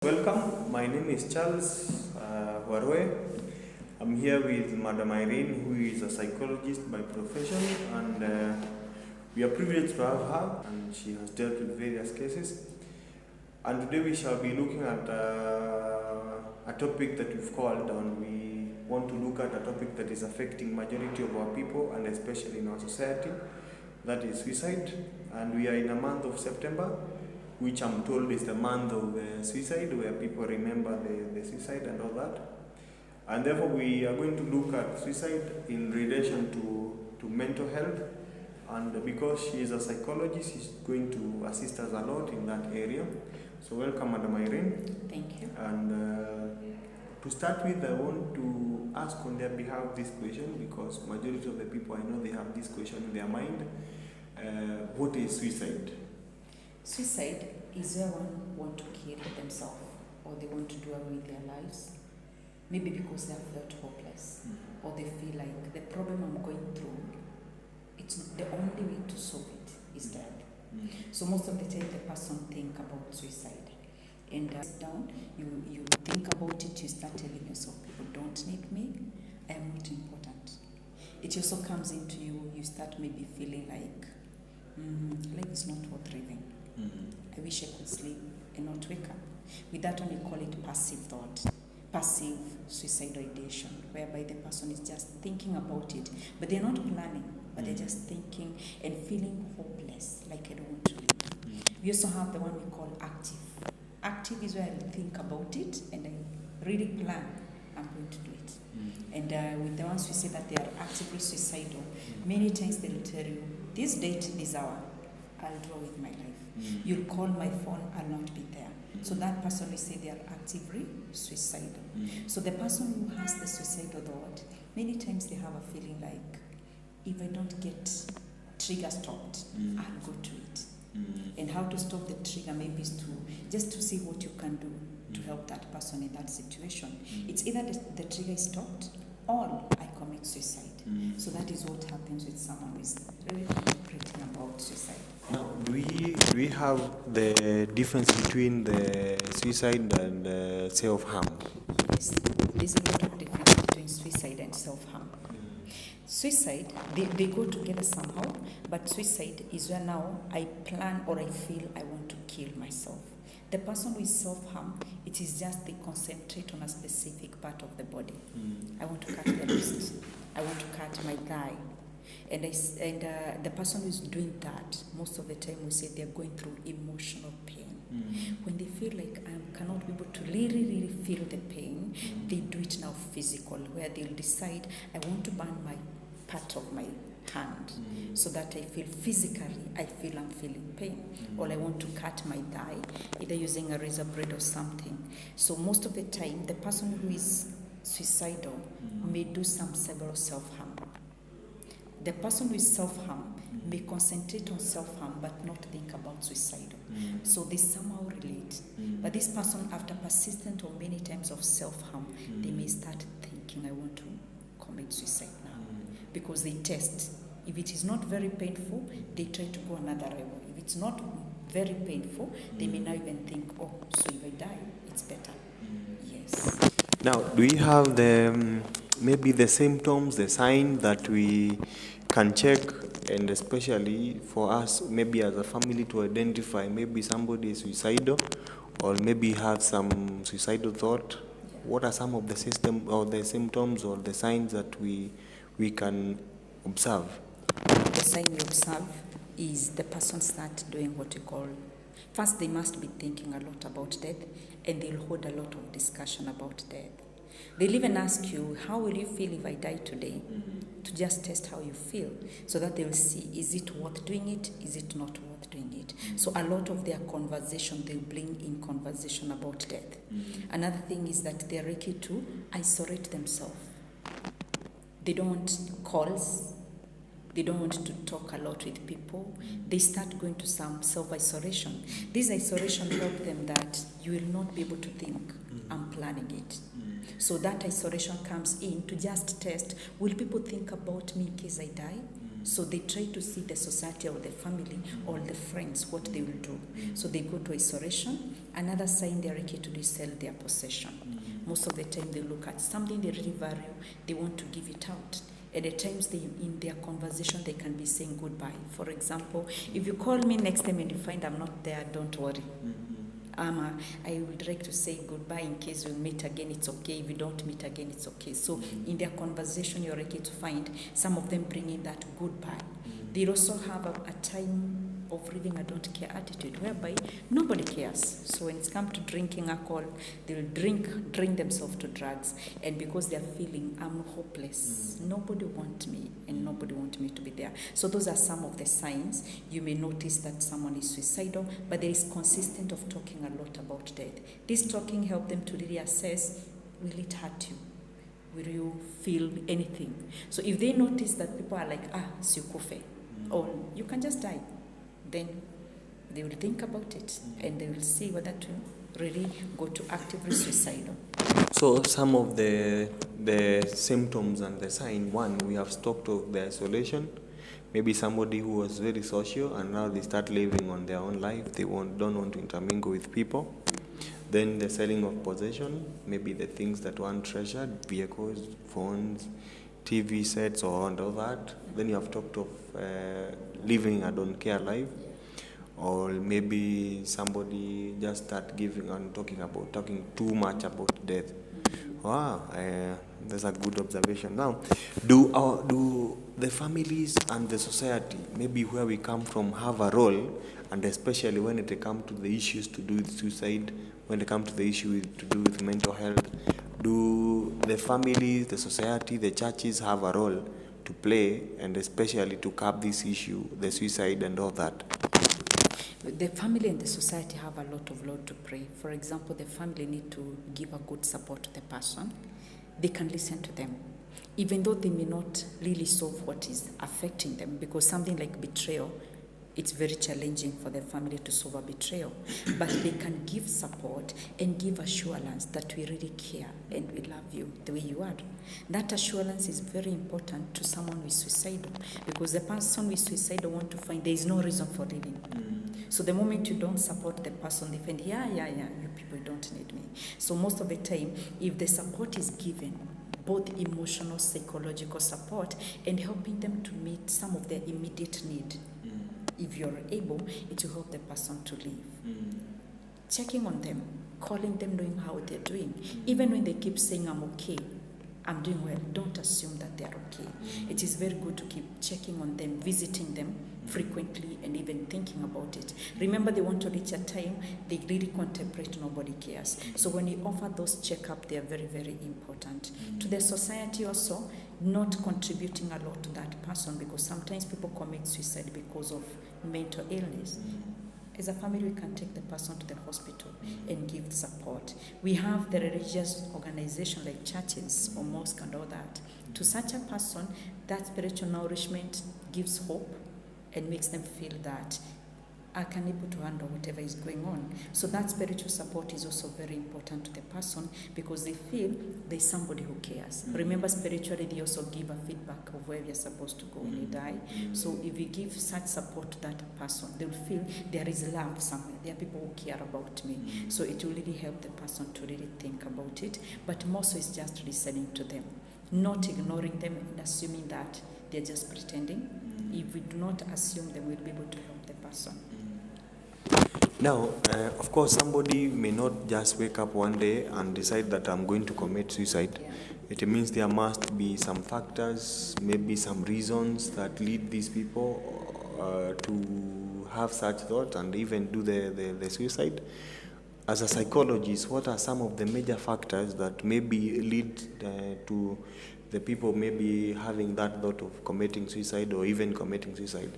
Welcome, my name is Charles Warwe. I'm here with Madam Irene, who is a psychologist by profession, and we are privileged to have her, and she has dealt with various cases. And today we shall be looking at a topic that we've called, and we want to look at a topic that is affecting majority of our people, and especially in our society, that is suicide. And we are in a month of September, which I'm told is the month of suicide, where people remember the suicide and all that. And therefore we are going to look at suicide in relation to mental health. And because she is a psychologist, she's going to assist us a lot in that area. So welcome, Madam Irene. Thank you. And to start with, I want to ask on their behalf this question, because majority of the people I know, they have this question in their mind. What is suicide? Suicide is where one want to kill themselves, or they want to do away with their lives, maybe because they have felt hopeless, or they feel like the problem I'm going through, it's the only way to solve it is death. So most of the time the person think about suicide, and sit down, you think about it, you start telling yourself, people don't need me, I am not important. It also comes into you, you start maybe feeling like life is not worth living. I wish I could sleep and not wake up. With that one, we call it passive thought, passive suicidal ideation, whereby the person is just thinking about it, but they're not planning, but they're just thinking and feeling hopeless, like I don't want to live. We also have the one we call active. Active is where I think about it and I really plan I'm going to do it. And with the ones who say that they are actively suicidal, many times they'll tell you, this date, this hour, I'll do with my life. You'll call my phone, I'll not be there. So that person will say they are actively suicidal. So the person who has the suicidal thought, many times they have a feeling like, if I don't get trigger stopped, I'll go to it. And how to stop the trigger maybe is just to see what you can do to help that person in that situation. It's either the trigger is stopped or I commit suicide. So that is what happens with someone who is really contemplating about suicide. Now, do we have the difference between the suicide and self-harm? Yes, there's a lot of difference between suicide and self-harm. Suicide, they go together somehow, but suicide is where now I plan or I feel I want to kill myself. The person who is self-harm, it is just they concentrate on a specific part of the body. I want to cut the wrist. I want to cut my thigh. And the person who is doing that, most of the time we say they're going through emotional pain. When they feel like I cannot be able to really feel the pain, they do it now physical, where they'll decide, I want to burn my part of my hand so that I feel physically, I'm feeling pain. Or I want to cut my thigh, either using a razor blade or something. So most of the time, the person who is suicidal may do some several self-harm. The person who is self-harm may concentrate on self-harm but not think about suicidal. So they somehow relate. But this person, after persistent or many times of self-harm, they may start thinking, I want to commit suicide now. Because they test. If it is not very painful, they try to go another level. If it's not very painful, they may now even think, oh, so if I die, it's better. Yes. Now, do we have maybe the symptoms, the sign that we can check, and especially for us, maybe as a family, to identify maybe somebody is suicidal or maybe have some suicidal thought? What are some of the symptoms or the signs that we can observe? The sign we observe is the person start doing what you call, first they must be thinking a lot about death, and they'll hold a lot of discussion about death. They'll even ask you, how will you feel if I die today? To just test how you feel, so that they'll see, is it worth doing it? Is it not worth doing it? So a lot of their conversation, they'll bring in conversation about death. Another thing is that they're ready to isolate themselves. They don't want calls. They don't want to talk a lot with people. They start going to some self-isolation. This isolation helps them that you will not be able to think, I'm planning it. So that isolation comes in to just test, will people think about me in case I die? So they try to see the society or the family or the friends, what they will do. So they go to isolation. Another sign they are likely to do is sell their possession. Most of the time they look at something they really value, they want to give it out. At the times in their conversation, they can be saying goodbye. For example, if you call me next time and you find I'm not there, don't worry. I would like to say goodbye in case we'll meet again, it's okay. If we don't meet again, it's okay. So in their conversation, you're likely to find some of them bringing that goodbye. They also have a time of living a don't care attitude whereby nobody cares. So when it's come to drinking alcohol, they'll drink themselves to drugs, and because they're feeling I'm hopeless, nobody wants me and nobody wants me to be there. So those are some of the signs. You may notice that someone is suicidal, but there is consistent of talking a lot about death. This talking helps them to really assess, will it hurt you? Will you feel anything? So if they notice that people are like, sikufe, or you can just die, then they will think about it and they will see whether to really go to actively suicidal. So some of the symptoms and the sign, one, we have talked of the isolation. Maybe somebody who was very social and now they start living on their own life. They don't want to intermingle with people. Then the selling of possession, maybe the things that one treasured, vehicles, phones, TV sets or and all that. Then you have talked of living a don't care life. Or maybe somebody just start giving and talking too much about death. Wow, that's a good observation. Now, do the families and the society, maybe where we come from, have a role, and especially when it comes to the issues to do with suicide, when it comes to the issue to do with mental health, do the families, the society, the churches have a role to play, and especially to curb this issue, the suicide and all that? The family and the society have a lot to pray. For example, the family need to give a good support to the person. They can listen to them, even though they may not really solve what is affecting them, because something like betrayal, it's very challenging for the family to solve a betrayal. But they can give support and give assurance that we really care and we love you the way you are. That assurance is very important to someone who is suicidal, because the person who is suicidal want to find there is no reason for living. So the moment you don't support the person, they find, you people don't need me. So most of the time, if the support is given, both emotional, psychological support, and helping them to meet some of their immediate need, if you're able, it will help the person to live. Checking on them, calling them, knowing how they're doing. Even when they keep saying, I'm okay, I'm doing well, don't assume that they're okay. It is very good to keep checking on them, visiting them frequently, and even thinking about it. Remember, they want to reach a time they really contemplate, nobody cares. So when you offer those checkups, they are very, very important. To the society also, not contributing a lot to that person, because sometimes people commit suicide because of mental illness. As a family, we can take the person to the hospital and give support. We have the religious organization like churches or mosque and all that. To such a person, that spiritual nourishment gives hope and makes them feel that I can able to handle whatever is going on. So that spiritual support is also very important to the person, because they feel there's somebody who cares. Remember, spiritually, they also give a feedback of where you're supposed to go when you die. So if you give such support to that person, they'll feel there is love somewhere. There are people who care about me. So it will really help the person to really think about it. But more so, it's just listening to them, not ignoring them and assuming that they're just pretending. If we do not assume them, we'll be able to help the person. Now, of course, somebody may not just wake up one day and decide that I'm going to commit suicide. Yeah. It means there must be some factors, maybe some reasons that lead these people to have such thoughts and even do the suicide. As a psychologist, what are some of the major factors that maybe lead to the people maybe having that thought of committing suicide or even committing suicide?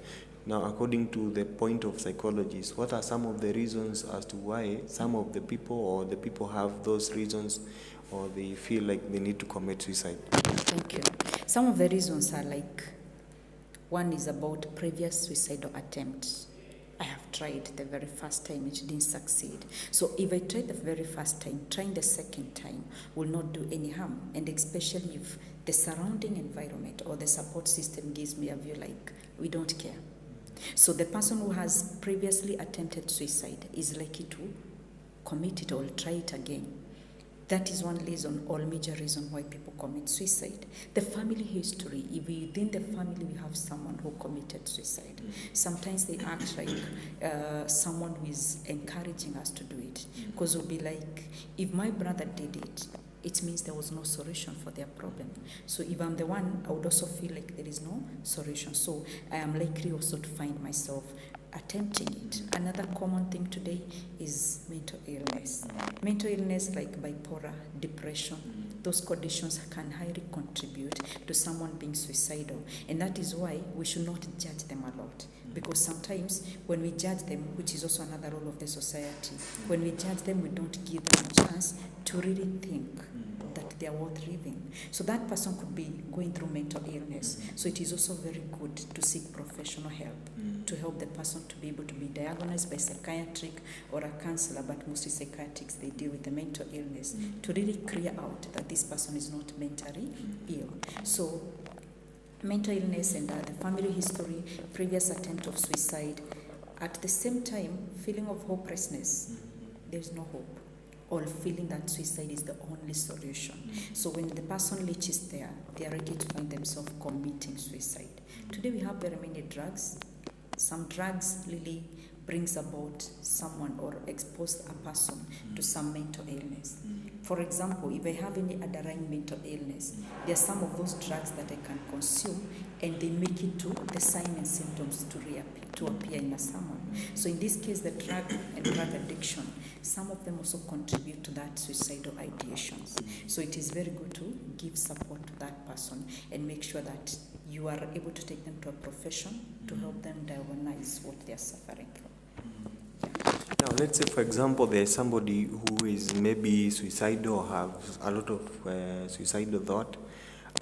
Now, according to the point of psychologists, what are some of the reasons as to why some of the people or the people have those reasons, or they feel like they need to commit suicide? Thank you. Some of the reasons are like, one is about previous suicidal attempts. I have tried the very first time, it didn't succeed. So if I tried the very first time, trying the second time will not do any harm. And especially if the surrounding environment or the support system gives me a view like, we don't care. So the person who has previously attempted suicide is likely to commit it or try it again. That is one reason or major reason why people commit suicide. The family history, if within the family we have someone who committed suicide, sometimes they act like someone who is encouraging us to do it. Because we'll be like, if my brother did it, it means there was no solution for their problem. So if I'm the one, I would also feel like there is no solution. So I am likely also to find myself attempting it. Another common thing today is mental illness. Mental illness like bipolar, depression, those conditions can highly contribute to someone being suicidal. And that is why we should not judge them a lot. Because sometimes when we judge them, which is also another role of the society, when we judge them, we don't give them a chance to really think that they are worth living. So that person could be going through mental illness. So it is also very good to seek professional help to help the person to be able to be diagnosed by psychiatric or a counselor, but mostly psychiatrics, they deal with the mental illness, to really clear out that this person is not mentally ill. So mental illness and the family history, previous attempt of suicide, at the same time, feeling of hopelessness, there's no hope, or feeling that suicide is the only solution. So when the person reaches there, they are ready to find themselves committing suicide. Today we have very many drugs. Some drugs really brings about someone or expose a person to some mental illness. For example, if I have any underlying mental illness, there are some of those drugs that I can consume and they make it to the signs and symptoms to appear in a someone. So in this case, the drug and drug addiction, some of them also contribute to that suicidal ideations. So it is very good to give support to that person and make sure that you are able to take them to a profession to help them diagnose what they are suffering from. Now, let's say, for example, there's somebody who is maybe suicidal or have a lot of suicidal thought,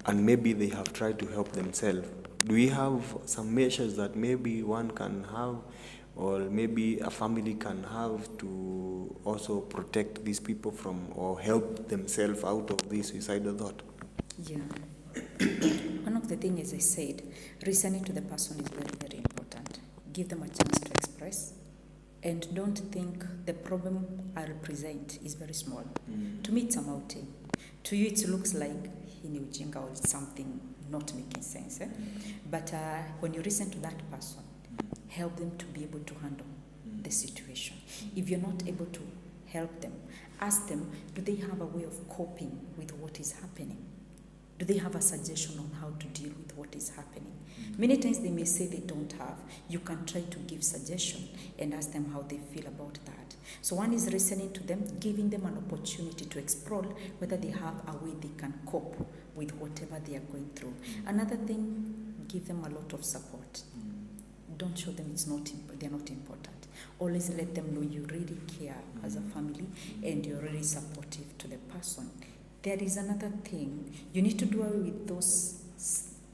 and maybe they have tried to help themselves. Do we have some measures that maybe one can have, or maybe a family can have to also protect these people from or help themselves out of this suicidal thought? Yeah. One of the things, as I said, listening to the person is very, very important. Give them a chance to express. And don't think the problem I represent is very small. To me, it's a mountain. To you, it looks like ujinga or something not making sense. But when you listen to that person, help them to be able to handle the situation. If you're not able to help them, ask them, do they have a way of coping with what is happening? Do they have a suggestion on how to deal with what is happening? Many times they may say they don't have. You can try to give suggestion and ask them how they feel about that. So one is listening to them, giving them an opportunity to explore whether they have a way they can cope with whatever they are going through. Another thing, give them a lot of support. Don't show them they're not important. Always let them know you really care as a family and you're really supportive to the person. There is another thing. You need to do away with those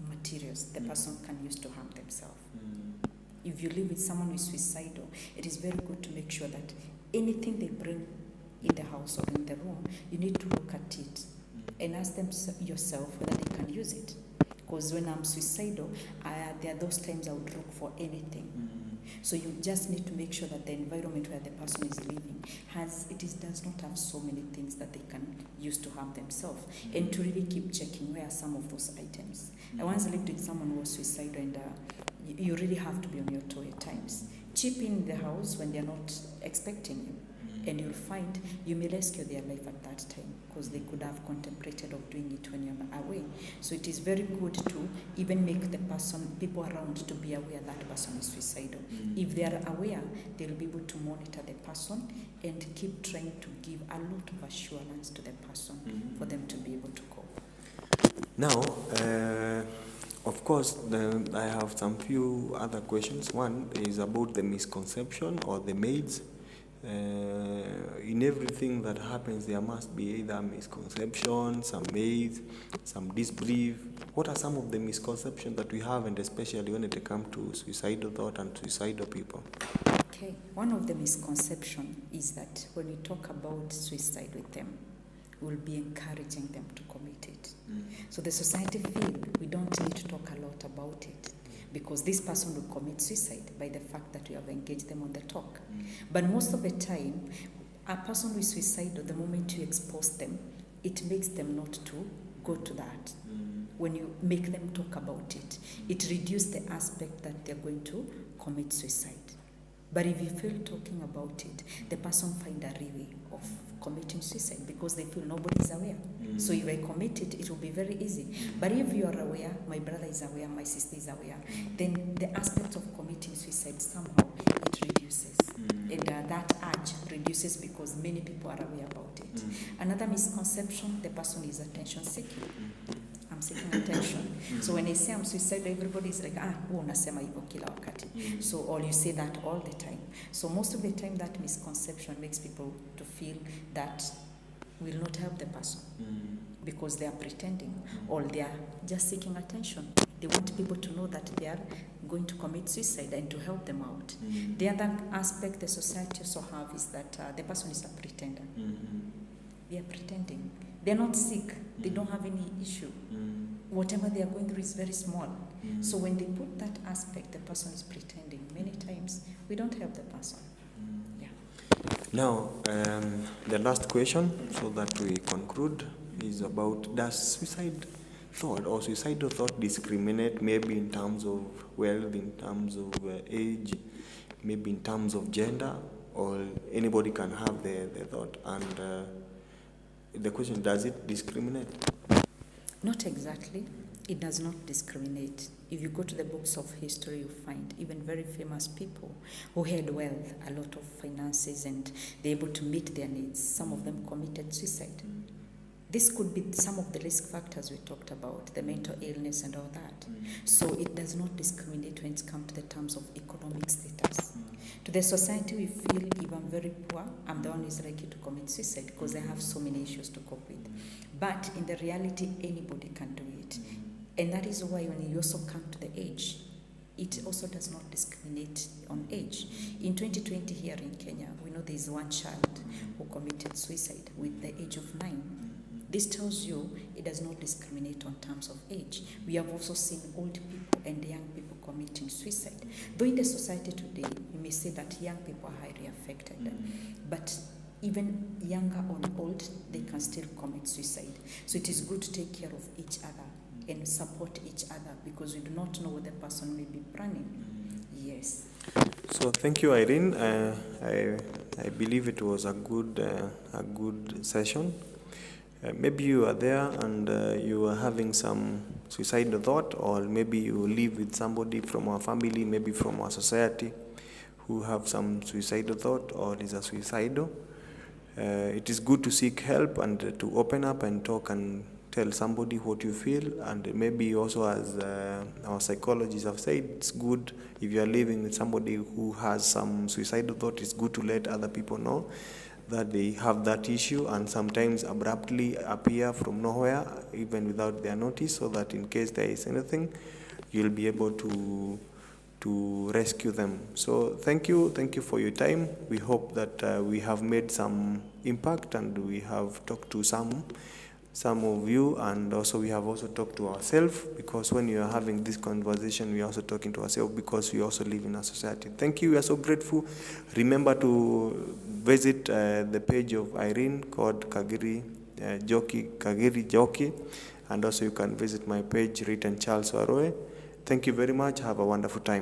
materials the person can use to harm themselves. If you live with someone who is suicidal, it is very good to make sure that anything they bring in the house or in the room, you need to look at it and ask them yourself whether they can use it. Because when I'm suicidal, there are those times I would look for anything. So you just need to make sure that the environment where the person is living does not have so many things that they can use to harm themselves, and to really keep checking where are some of those items. I once lived with someone who was suicidal, and you really have to be on your toe at times. Chip in the house when they're not expecting you, and you'll find you may rescue their life at that time, because they could have contemplated of doing it when you're away. So it is very good to even make people around to be aware that person is suicidal. If they are aware, they'll be able to monitor the person and keep trying to give a lot of assurance to the person for them to be able to cope. Now, of course, I have some few other questions. One is about the misconception or the myths. In everything that happens, there must be either misconception, some myths, some disbelief. What are some of the misconceptions that we have, and especially when it comes to suicidal thought and suicidal people? Okay, one of the misconceptions is that when we talk about suicide with them, we'll be encouraging them to commit it. So the society feel we don't need to talk a lot about it because this person will commit suicide by the fact that we have engaged them on the talk. But most of the time, a person with suicide, the moment you expose them, it makes them not to go to that. When you make them talk about it, it reduces the aspect that they're going to commit suicide. But if you feel talking about it, the person find a way of committing suicide because they feel nobody is aware. So if I commit it, it will be very easy. But if you are aware, my brother is aware, my sister is aware, then the aspect of committing suicide somehow it reduces. And that urge reduces because many people are aware about it. Another misconception, the person is attention seeking. I'm seeking attention. So when I say I'm suicidal, everybody is like, unasema hivyo kila wakati. So, or you say that all the time. So most of the time that misconception makes people to feel that will not help the person because they are pretending or they are just seeking attention. They want people to know that they are going to commit suicide and to help them out. The other aspect the society also have is that the person is a pretender. They are pretending. They are not sick. They don't have any issue. Whatever they are going through is very small. So when they put that aspect, the person is pretending. Many times, we don't help the person. Yeah. Now, the last question, so that we conclude, is about does suicide thought or suicidal thought discriminate maybe in terms of wealth, in terms of age, maybe in terms of gender, or anybody can have the thought? And the question, does it discriminate? Not exactly. It does not discriminate. If you go to the books of history, you find even very famous people who had wealth, a lot of finances, and they're able to meet their needs. Some of them committed suicide. This could be some of the risk factors we talked about, the mental illness and all that. So it does not discriminate when it comes to the terms of economic status. To the society, we feel if I'm very poor, I'm the one who is likely to commit suicide because I have so many issues to cope with. But in the reality, anybody can do it. And that is why when you also come to the age, it also does not discriminate on age. In 2020 here in Kenya, we know there is one child who committed suicide with the age of 9. This tells you it does not discriminate on terms of age. We have also seen old people and young people committing suicide. Though in the society today, we may say that young people are highly affected, but even younger or old, they can still commit suicide. So it is good to take care of each other and support each other because we do not know what the person may be planning. Yes. So thank you, Irene. I believe it was a good session. Maybe you are there and you are having some suicidal thought, or maybe you live with somebody from our family, maybe from our society, who have some suicidal thought or is a suicidal. It is good to seek help and to open up and talk and tell somebody what you feel. And maybe also, as our psychologists have said, it's good if you are living with somebody who has some suicidal thought, it's good to let other people know that they have that issue and sometimes abruptly appear from nowhere, even without their notice, so that in case there is anything, you'll be able to rescue them. So thank you for your time. We hope that we have made some impact and we have talked to some of you, and also we have also talked to ourselves, because when you are having this conversation, we are also talking to ourselves because we also live in a society. Thank you. We are so grateful. Remember to visit the page of Irene called Kagiri Joki, and also you can visit my page written Charles Waroe. Thank you very much. Have a wonderful time.